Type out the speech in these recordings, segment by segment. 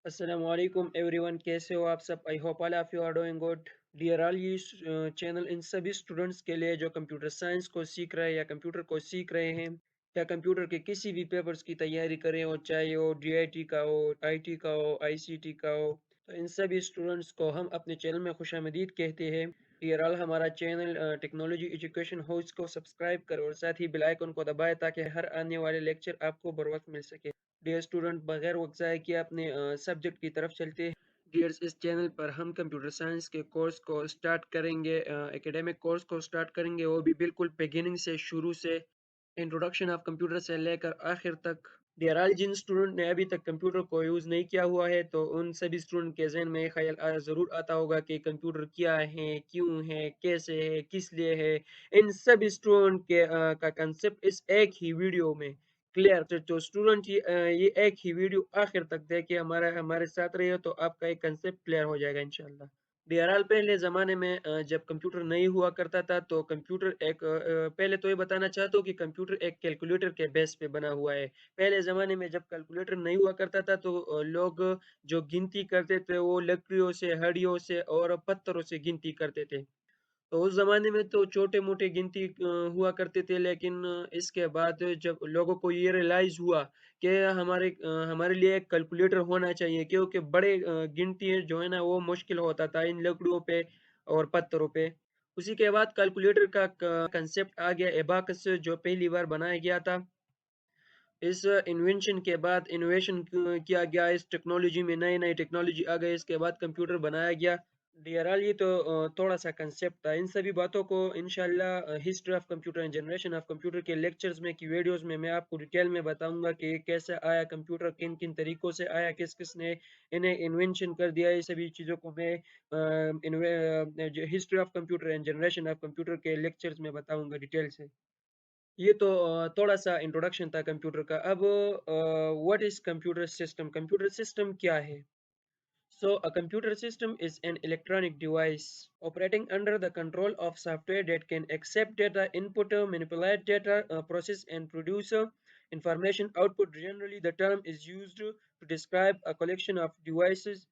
अस्सलाम वालेकुम एवरीवन, कैसे हो आप सब? I hope all of you are doing good. Dear all ये चैनल इन सभी स्टूडेंट्स के लिए जो कंप्यूटर साइंस को सीख रहे हैं या कंप्यूटर को सीख रहे हैं या कंप्यूटर के किसी भी पेपर्स की तैयारी करें हो, चाहे वो डीआईटी का हो, आईटी का हो, आईसीटी का हो, तो इन सभी स्टूडेंट्स को हम अपने चैनल में खुशामदीद कहते हैं। डियर ऑल, हमारा चैनल टेक्नोलॉजी एजुकेशन हाउस को सब्सक्राइब करें और साथ ही बेल आइकन को दबाएं ताकि हर आने वाले लेक्चर आपको बर वक्त मिल सके। डियर स्टूडेंट, बगैर वक्त ज़ाय किए अपने सब्जेक्ट की तरफ चलते हैं। डियर्स, इस चैनल पर हम कंप्यूटर साइंस के कोर्स को स्टार्ट करेंगे, एकेडमिक कोर्स को स्टार्ट करेंगे, वो भी बिल्कुल बिगिनिंग से, शुरू से, इंट्रोडक्शन ऑफ कंप्यूटर से लेकर आखिर तक। डियर, जिन स्टूडेंट ने अभी तक कंप्यूटर को यूज़ नहीं किया हुआ है तो उन सभी स्टूडेंट के जहन में ये ख्याल ज़रूर आता होगा कि कंप्यूटर क्या है, क्यों है, कैसे है, किस लिए है। इन सभी स्टूडेंट के का कंसेप्ट इस एक ही वीडियो में क्लियर। तो स्टूडेंट ये एक ही वीडियो आखिर तक देखिए, हमारे हमारे साथ रहिए तो आपका एक कंसेप्ट क्लियर हो जाएगा इंशाल्लाह। बहरहाल, पहले ज़माने में जब कंप्यूटर नहीं हुआ करता था तो कंप्यूटर एक पहले तो ये बताना चाहता हूँ कि कंप्यूटर एक कैलकुलेटर के बेस पे बना हुआ है। पहले ज़माने में जब कैलकुलेटर नहीं हुआ करता था तो लोग जो गिनती करते थे वो लकड़ियों से, हड्डियों से और पत्थरों से गिनती करते थे। तो उस ज़माने में तो छोटे-मोटे गिनती हुआ करते थे, लेकिन इसके बाद जब लोगों को ये रियलाइज़ हुआ कि हमारे लिए एक कैलकुलेटर होना चाहिए, क्योंकि बड़े गिनती जो है ना वो मुश्किल होता था इन लकड़ियों पे और पत्थरों पे। उसी के बाद कैलकुलेटर का कांसेप्ट आ गया, एबाकस, जो पहली बार बनाया गया था। इस इन्वेंशन के बाद इनोवेशन किया गया, इस टेक्नोलॉजी में नई नई टेक्नोलॉजी आ गई, इसके बाद कंप्यूटर बनाया गया। डीआरएल, ये तो थोड़ा सा कंसेप्ट था। इन सभी बातों को इंशाल्लाह history of computer and generation of computer के लेक्चर्स में, की वीडियोस में मैं आपको डिटेल में बताऊंगा कि कैसे आया कंप्यूटर, किन किन तरीकों से आया, किस किस ने इन्हें इन्वेंशन कर दिया। ये सभी चीज़ों को मैं history of computer and generation of computer के लेक्चर्स में बताऊंगा डिटेल से। ये तो थोड़ा सा इंट्रोडक्शन था कंप्यूटर का। अब what is computer system? Computer system क्या है? So, a computer system is an electronic device operating under the control of software that can accept data input, manipulate data, process and produce information output. Generally, the term is used to describe a collection of devices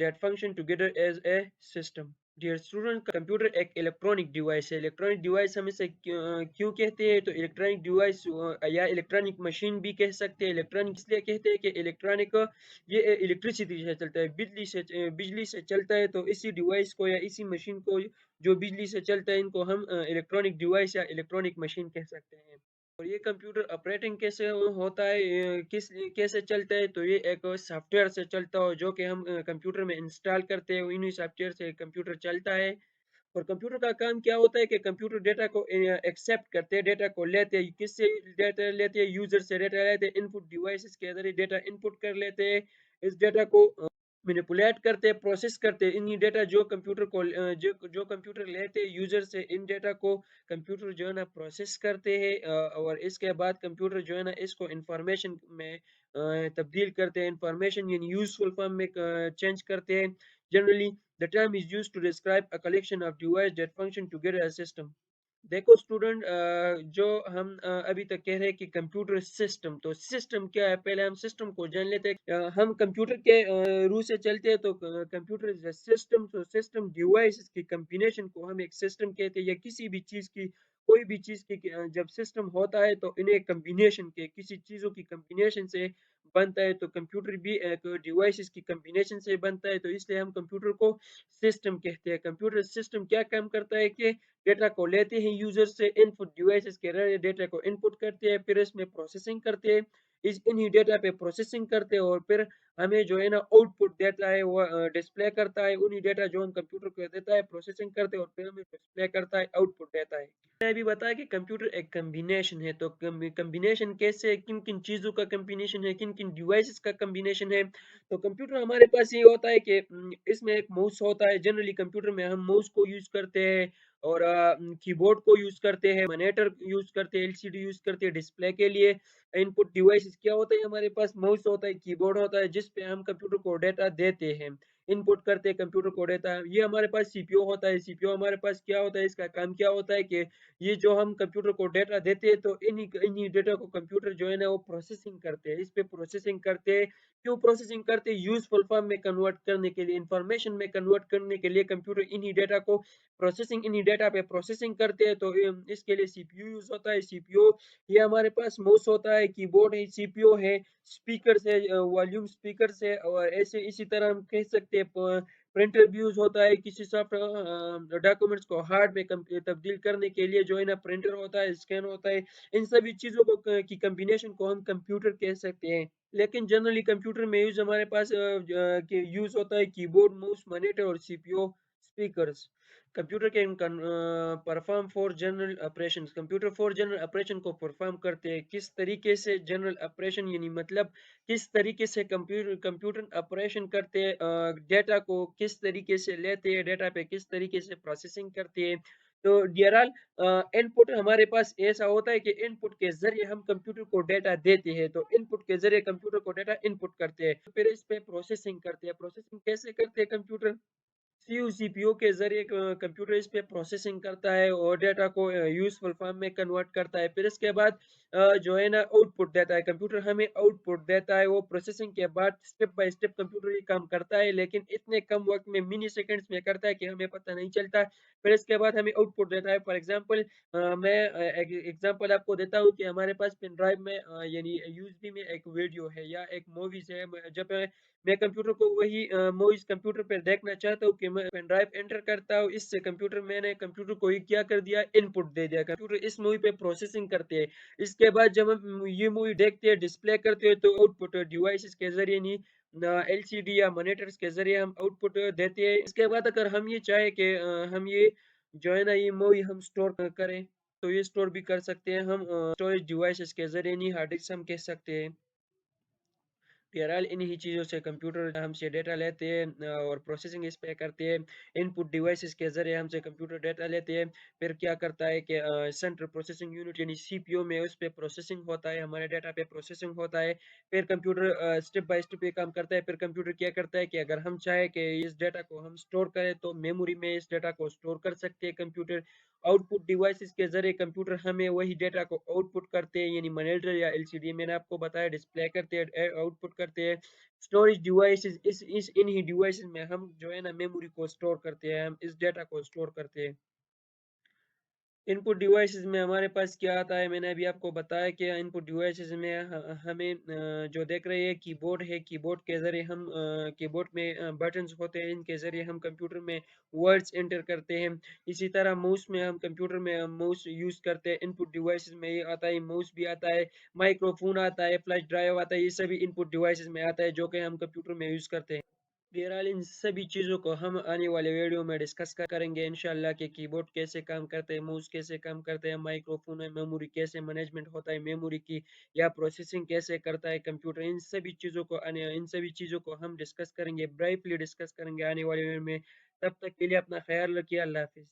that function together as a system. Dear student, computer एक electronic device है। Electronic device हम इसे क्यों कहते हैं? तो electronic device या electronic machine भी कह सकते हैं। इलेक्ट्रॉनिक इसलिए कहते हैं कि इलेक्ट्रॉनिक ये इलेक्ट्रिसिटी से चलता है, बिजली से चलता है। तो इसी डिवाइस को या इसी मशीन को जो बिजली से चलता है, इनको हम इलेक्ट्रॉनिक डिवाइस या इलेक्ट्रॉनिक मशीन कह सकते हैं। और ये कंप्यूटर ऑपरेटिंग कैसे होता है, किस कैसे चलता है? तो ये एक सॉफ्टवेयर से चलता हो जो कि हम कंप्यूटर में इंस्टॉल करते हैं, इन्हीं सॉफ्टवेयर से कंप्यूटर चलता है। और कंप्यूटर का काम क्या होता है कि कंप्यूटर डेटा को एक्सेप्ट करते हैं, डेटा को लेते हैं। किससे डेटा लेते हैं? यूजर से डेटा लेते हैं, इनपुट डिवाइसेस के जरिए डेटा इनपुट कर लेते हैं। इस डेटा को मैनिपुलेट करते हैं, प्रोसेस करते हैं। इन्हीं डेटा जो कंप्यूटर को जो कंप्यूटर लेते हैं यूजर से, इन डेटा को कंप्यूटर जो है ना प्रोसेस करते हैं, और इसके बाद कंप्यूटर जो है ना इसको इंफॉर्मेशन में तब्दील करते हैं, इंफॉर्मेशन यानी यूजफुल फॉर्म में चेंज करते हैं। Generally the term is used to describe a collection of devices that function together as a system. देखो स्टूडेंट, जो हम अभी तक कह रहे हैं कि कंप्यूटर सिस्टम, तो सिस्टम क्या है? पहले हम सिस्टम को जान लेते हैं। हम कंप्यूटर के रूह से चलते हैं तो कंप्यूटर इज सिस्टम। तो सिस्टम डिवाइसेस की कॉम्बिनेशन को हम एक सिस्टम कहते हैं, या किसी भी चीज की, कोई भी चीज की जब सिस्टम होता है तो इन्हें कॉम्बिनेशन के, किसी चीजों की कॉम्बिनेशन से बनता है। तो कंप्यूटर भी एक डिवाइसेस की कॉम्बिनेशन से बनता है, तो इसलिए हम कंप्यूटर को सिस्टम कहते हैं। कंप्यूटर सिस्टम क्या काम करता है कि डेटा को लेते हैं यूजर से, इनपुट डिवाइसेस के जरिए डेटा को इनपुट करते हैं, फिर इसमें प्रोसेसिंग करते हैं, इन्हीं डेटा पे प्रोसेसिंग करते हैं, और फिर हमें जो है ना आउटपुट देता है, वो डिस्प्ले करता है। उन्हीं डेटा जो हम कंप्यूटर को देता है, प्रोसेसिंग करते हैं और फिर हमें डिस्प्ले करता है, आउटपुट देता है। मैंने भी बताया कि कंप्यूटर एक कम्बिनेशन है। तो कम्बिनेशन कैसे, किन किन चीज़ों का कम्बिनेशन है, किन किन डिवाइसेस का कम्बिनेशन है? तो कंप्यूटर हमारे पास ये होता है कि इसमें एक माउस होता है। जनरली कंप्यूटर में हम माउस को यूज़ करते हैं, और कीबोर्ड को यूज़ करते हैं, मॉनिटर यूज़ करते हैं, एलसीडी यूज़ करते हैं डिस्प्ले के लिए। इनपुट डिवाइसेस क्या होता है? हमारे पास माउस होता है, कीबोर्ड होता है, जिस पे हम कंप्यूटर को डेटा देते हैं। इनपुट करते हैं कंप्यूटर को डेटा। ये हमारे पास सीपीयू होता है। सीपीयू हमारे पास क्या होता है, इसका काम क्या होता है कि ये जो हम कंप्यूटर को डेटा देते हैं तो इन्हीं इन्हीं डेटा को कंप्यूटर जो है ना वो प्रोसेसिंग करते हैं। इस पे प्रोसेसिंग करते हैं। क्यों प्रोसेसिंग करते हैं? यूजफुल फॉर्म में कन्वर्ट करने के लिए, इंफॉर्मेशन में कन्वर्ट करने के लिए कंप्यूटर इन्हीं डेटा को इन्हीं डेटा पे प्रोसेसिंग करते हैं। तो इसके लिए सीपीयू यूज होता है। सीपीयू, ये हमारे पास माउस होता है, कीबोर्ड है, सीपीयू है, स्पीकर से, वॉल्यूम स्पीकर से, और ऐसे इसी तरह हम कह सकते हैं प्रिंटर भी यूज होता है। किसी सॉफ्ट डॉक्यूमेंट्स को हार्ड में तब्दील करने के लिए जो है ना प्रिंटर होता है, स्कैन होता है। इन सभी चीजों को की कम्बिनेशन को हम कंप्यूटर कह सकते हैं। लेकिन जनरली कंप्यूटर में यूज हमारे पास के यूज होता है कीबोर्ड, माउस, मॉनिटर और CPU, speakers. Computer can perform for general operations. Computer for general operation को परफॉर्म करते हैं। किस तरीके से जनरल ऑपरेशन, यानी मतलब किस तरीके से कंप्यूटर कंप्यूटर ऑपरेशन करते हैं, डेटा को किस तरीके से लेते हैं, डेटा पे किस तरीके से प्रोसेसिंग करते हैं। तो डियरल इनपुट हमारे पास ऐसा होता है कि इनपुट के जरिए हम कंप्यूटर को डेटा देते हैं। तो इनपुट के जरिए कंप्यूटर को डेटा इनपुट करते हैं, फिर इस पे प्रोसेसिंग करते हैं। प्रोसेसिंग कैसे करते हैं कंप्यूटर? सीपीयू के ज़रिए कंप्यूटर इस पे प्रोसेसिंग करता है और डेटा को यूज़फुल फॉर्म में कन्वर्ट करता है। फिर इसके बाद जो है ना आउटपुट देता है। कंप्यूटर हमें आउटपुट देता है। वो प्रोसेसिंग के बाद स्टेप बाय स्टेप कंप्यूटर ये काम करता है, लेकिन इतने कम वक़्त में, मिनी सेकंड्स में करता है कि हमें पता नहीं चलता। फिर इसके बाद हमें आउटपुट देता है। फॉर एग्ज़ाम्पल मैं एक एग्ज़ाम्पल आपको देता हूँ कि हमारे पास पेन ड्राइव में यानी यूएसबी में एक वीडियो है या एक मूवीज़ है। जब मैं कंप्यूटर को वही मूवीज कंप्यूटर पे देखना चाहता हूँ कि मैं पेन ड्राइव एंटर करता हूँ, इससे मैंने कंप्यूटर को ही क्या कर दिया, इनपुट दे दिया। कंप्यूटर इस मूवी पे प्रोसेसिंग करते हैं। इसके बाद जब हम ये मूवी देखते हैं, डिस्प्ले करते हैं, तो आउटपुट डिवाइसेस के जरिए नहीं, एलसीडी या मॉनिटर्स के जरिए हम आउटपुट देते हैं। इसके बाद अगर हम ये चाहे कि हम ये जो है ना ये मूवी हम स्टोर करें, तो ये स्टोर भी कर सकते हैं हम स्टोरेज डिवाइसेस के जरिए, नहीं हार्ड डिस्क हम कह सकते हैं। बहरहाल इन्हीं चीज़ों से कंप्यूटर हमसे डेटा लेते हैं और प्रोसेसिंग इस पे करते हैं। इनपुट डिवाइसेस के ज़रिए हमसे कंप्यूटर डेटा लेते हैं। फिर क्या करता है कि सेंट्रल प्रोसेसिंग यूनिट यानी सीपीयू में उस पे प्रोसेसिंग होता है, हमारे डेटा पे प्रोसेसिंग होता है। फिर कंप्यूटर स्टेप बाय स्टेप ये काम करता है। फिर कंप्यूटर क्या करता है कि अगर हम चाहें कि इस डेटा को हम स्टोर करें, तो मेमोरी में इस डेटा को स्टोर कर सकते हैं कंप्यूटर। आउटपुट डिवाइसेस के ज़रिए कंप्यूटर हमें वही डेटा को आउटपुट करते हैं, यानी मॉनिटर या एलसीडी मैंने आपको बताया डिस्प्ले करते हैं, आउटपुट करते हैं। स्टोरेज डिवाइसेस, इस इन्हीं डिवाइसेस में हम जो है ना मेमोरी को स्टोर करते हैं, हम इस डेटा को स्टोर करते हैं। इनपुट डिवाइसेस में हमारे पास क्या आता है, मैंने अभी आपको बताया कि इनपुट डिवाइसेस में हमें जो देख रहे हैं कीबोर्ड है। कीबोर्ड के ज़रिए हम कीबोर्ड में बटन्स होते हैं, इनके ज़रिए हम कंप्यूटर में वर्ड्स एंटर करते हैं। इसी तरह माउस में हम कंप्यूटर में माउस यूज़ करते हैं। इनपुट डिवाइसेस में ये आता है, माउस भी आता है, माइक्रोफोन आता है, फ्लैश ड्राइव आता है, ये सभी इनपुट डिवाइसेस में आता है जो कि हम कंप्यूटर में यूज़ करते हैं। बहरहाल इन सभी चीज़ों को हम आने वाले वीडियो में डिस्कस करेंगे इंशाल्लाह कि कीबोर्ड कैसे काम करते हैं, माउस कैसे काम करते हैं, माइक्रोफोन है, मेमोरी कैसे मैनेजमेंट होता है मेमोरी की, या प्रोसेसिंग कैसे करता है कंप्यूटर। इन सभी चीज़ों को हम डिस्कस करेंगे, ब्राइटली डिस्कस करेंगे आने वाले वीडियो में। तब तक के लिए अपना ख्याल रखिए। अल्लाह हाफिज़।